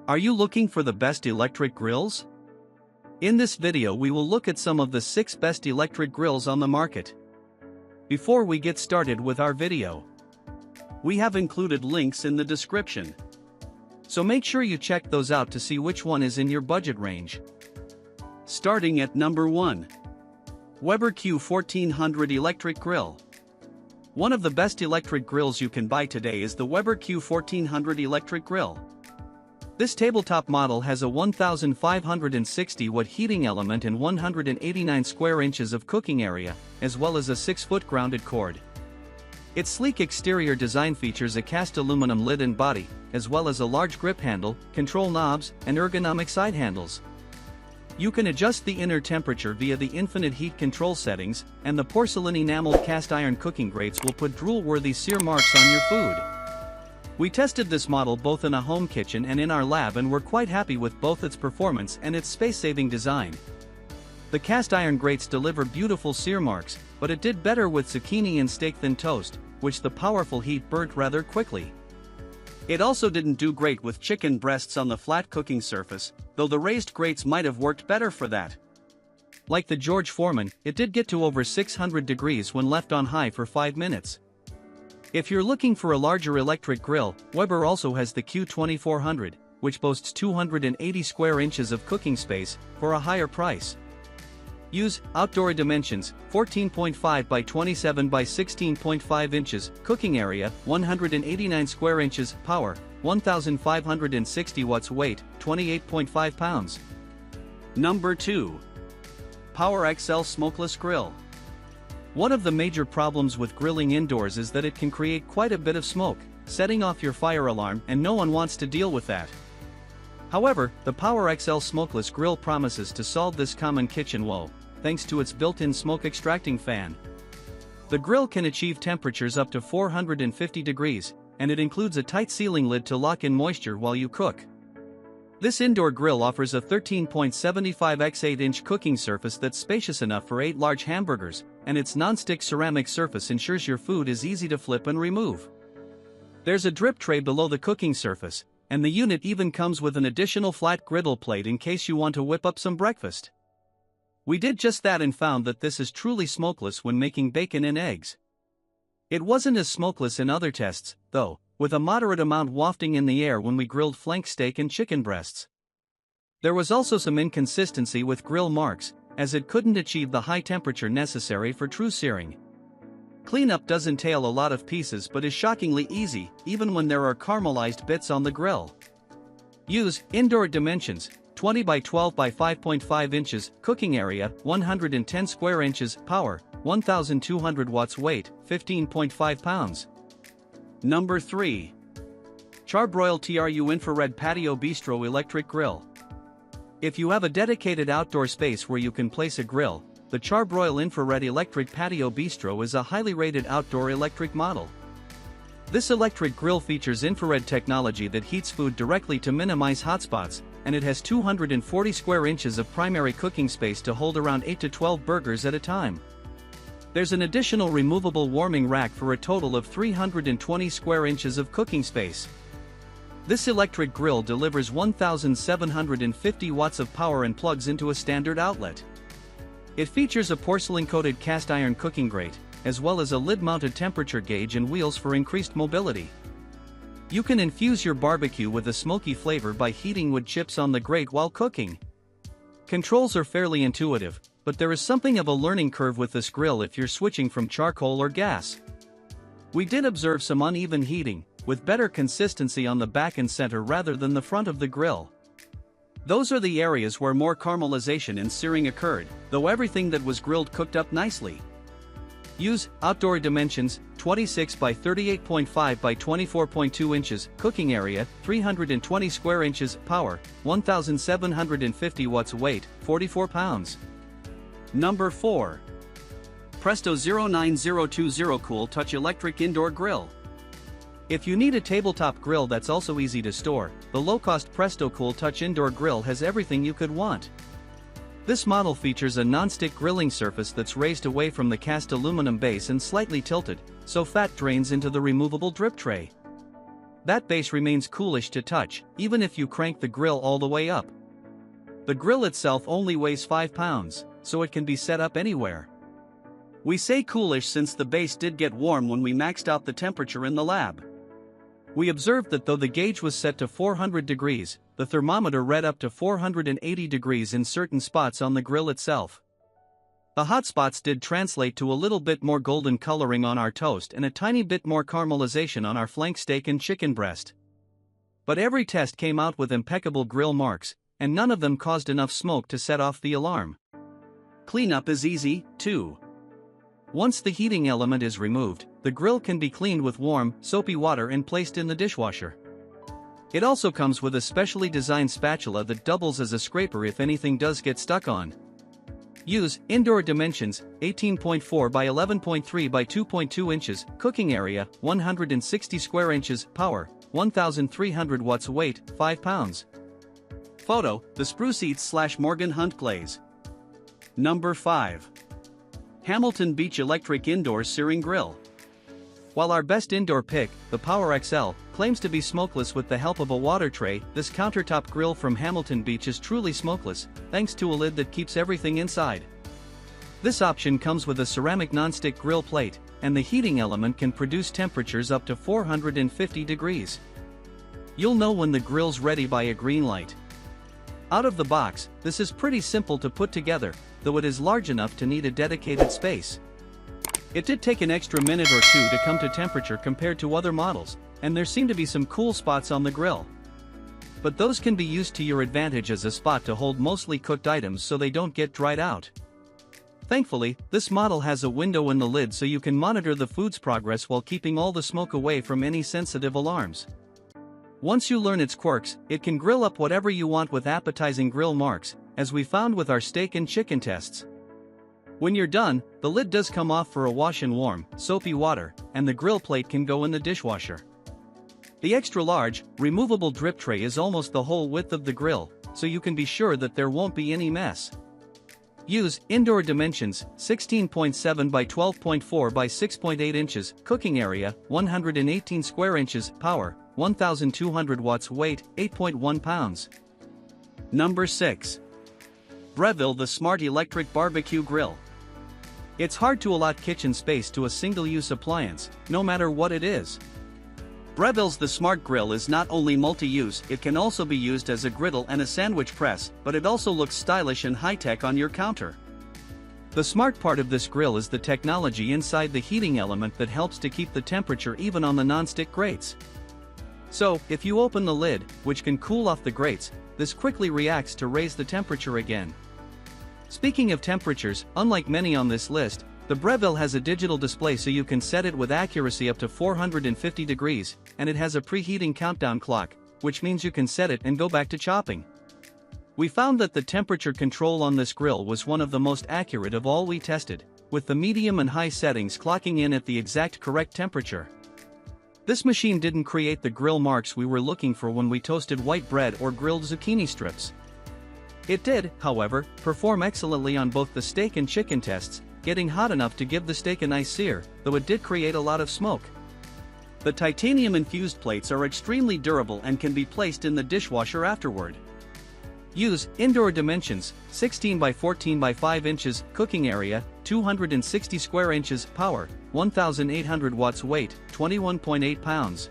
Are you looking for the best electric grills? In this video we will look at some of the 6 best electric grills on the market. Before we get started with our video, we have included links in the description. So make sure you check those out to see which one is in your budget range. Starting at number 1. Weber Q1400 Electric Grill. One of the best electric grills you can buy today is the Weber Q1400 Electric Grill. This tabletop model has a 1,560 watt heating element and 189 square inches of cooking area, as well as a 6-foot grounded cord. Its sleek exterior design features a cast aluminum lid and body, as well as a large grip handle, control knobs, and ergonomic side handles. You can adjust the inner temperature via the infinite heat control settings, and the porcelain enameled cast iron cooking grates will put drool-worthy sear marks on your food. We tested this model both in a home kitchen and in our lab and were quite happy with both its performance and its space-saving design. The cast iron grates deliver beautiful sear marks, but it did better with zucchini and steak than toast, which the powerful heat burnt rather quickly. It also didn't do great with chicken breasts on the flat cooking surface, though the raised grates might have worked better for that. Like the George Foreman, it did get to over 600 degrees when left on high for 5 minutes. If you're looking for a larger electric grill, Weber also has the Q2400, which boasts 280 square inches of cooking space, for a higher price. Use outdoor dimensions: 14.5 by 27 by 16.5 inches, cooking area 189 square inches, power 1,560 watts, weight 28.5 pounds. Number 2. Power XL Smokeless Grill. One of the major problems with grilling indoors is that it can create quite a bit of smoke, setting off your fire alarm, and no one wants to deal with that. However, the Power XL Smokeless Grill promises to solve this common kitchen woe, thanks to its built-in smoke extracting fan. The grill can achieve temperatures up to 450 degrees, and it includes a tight sealing lid to lock in moisture while you cook. This indoor grill offers a 13.75 x 8-inch cooking surface that's spacious enough for 8 large hamburgers, and its non-stick ceramic surface ensures your food is easy to flip and remove. There's a drip tray below the cooking surface, and the unit even comes with an additional flat griddle plate in case you want to whip up some breakfast. We did just that and found that this is truly smokeless when making bacon and eggs. It wasn't as smokeless in other tests, though, with a moderate amount wafting in the air when we grilled flank steak and chicken breasts. There was also some inconsistency with grill marks, as it couldn't achieve the high temperature necessary for true searing. Cleanup does entail a lot of pieces but is shockingly easy, even when there are caramelized bits on the grill. Use indoor dimensions: 20 by 12 by 5.5 inches, cooking area 110 square inches, power 1,200 watts, weight 15.5 pounds. Number 3. Charbroil TRU Infrared Patio Bistro Electric Grill. If you have a dedicated outdoor space where you can place a grill, the Charbroil Infrared Electric Patio Bistro is a highly rated outdoor electric model. This electric grill features infrared technology that heats food directly to minimize hotspots, and it has 240 square inches of primary cooking space to hold around 8 to 12 burgers at a time. There's an additional removable warming rack for a total of 320 square inches of cooking space. This electric grill delivers 1,750 watts of power and plugs into a standard outlet. It features a porcelain-coated cast iron cooking grate, as well as a lid-mounted temperature gauge and wheels for increased mobility. You can infuse your barbecue with a smoky flavor by heating wood chips on the grate while cooking. Controls are fairly intuitive, but there is something of a learning curve with this grill if you're switching from charcoal or gas. We did observe some uneven heating, with better consistency on the back and center rather than the front of the grill. Those are the areas where more caramelization and searing occurred, though everything that was grilled cooked up nicely. Use outdoor dimensions: 26 by 38.5 by 24.2 inches, cooking area 320 square inches, power 1,750 watts, weight 44 pounds. Number 4. Presto 09020 Cool Touch Electric Indoor Grill. If you need a tabletop grill that's also easy to store, the low-cost Presto Cool Touch Indoor Grill has everything you could want. This model features a non-stick grilling surface that's raised away from the cast aluminum base and slightly tilted, so fat drains into the removable drip tray. that base remains coolish to touch, even if you crank the grill all the way up. The grill itself only weighs 5 pounds, so it can be set up anywhere. We say coolish since the base did get warm when we maxed out the temperature in the lab. We observed that though the gauge was set to 400 degrees, the thermometer read up to 480 degrees in certain spots on the grill itself. The hot spots did translate to a little bit more golden coloring on our toast and a tiny bit more caramelization on our flank steak and chicken breast. But every test came out with impeccable grill marks, and none of them caused enough smoke to set off the alarm. Cleanup is easy, too. Once the heating element is removed, the grill can be cleaned with warm, soapy water and placed in the dishwasher. It also comes with a specially designed spatula that doubles as a scraper if anything does get stuck on. Use indoor dimensions: 18.4 by 11.3 by 2.2 inches, cooking area 160 square inches, power 1300 watts, weight 5 pounds. Photo: the Spruce Eats / Morgan Hunt Glaze. Number 5. Hamilton Beach Electric Indoor Searing Grill. While our best indoor pick, the Power XL, claims to be smokeless with the help of a water tray, this countertop grill from Hamilton Beach is truly smokeless, thanks to a lid that keeps everything inside. This option comes with a ceramic nonstick grill plate, and the heating element can produce temperatures up to 450 degrees. You'll know when the grill's ready by a green light. Out of the box, this is pretty simple to put together, though it is large enough to need a dedicated space. It did take an extra minute or two to come to temperature compared to other models, and there seem to be some cool spots on the grill. But those can be used to your advantage as a spot to hold mostly cooked items so they don't get dried out. Thankfully, this model has a window in the lid so you can monitor the food's progress while keeping all the smoke away from any sensitive alarms. Once you learn its quirks, it can grill up whatever you want with appetizing grill marks, as we found with our steak and chicken tests. When you're done, the lid does come off for a wash in warm, soapy water, and the grill plate can go in the dishwasher. The extra-large, removable drip tray is almost the whole width of the grill, so you can be sure that there won't be any mess. Use indoor dimensions: 16.7 by 12.4 by 6.8 inches, cooking area 118 square inches, power 1200 watts, weight 8.1 pounds. Number 6. Breville the Smart Electric Barbecue Grill. It's hard to allot kitchen space to a single-use appliance, no matter what it is. Breville's The Smart Grill is not only multi-use, it can also be used as a griddle and a sandwich press, but it also looks stylish and high-tech on your counter. The smart part of this grill is the technology inside the heating element that helps to keep the temperature even on the non-stick grates. So, if you open the lid, which can cool off the grates, this quickly reacts to raise the temperature again. Speaking of temperatures, unlike many on this list, the Breville has a digital display so you can set it with accuracy up to 450 degrees, and it has a preheating countdown clock, which means you can set it and go back to chopping. We found that the temperature control on this grill was one of the most accurate of all we tested, with the medium and high settings clocking in at the exact correct temperature. This machine didn't create the grill marks we were looking for when we toasted white bread or grilled zucchini strips. It did, however, perform excellently on both the steak and chicken tests, getting hot enough to give the steak a nice sear, though it did create a lot of smoke. The titanium-infused plates are extremely durable and can be placed in the dishwasher afterward. Use indoor dimensions: 16 by 14 by 5 inches, cooking area 260 square inches, power 1800 watts, weight 21.8 pounds.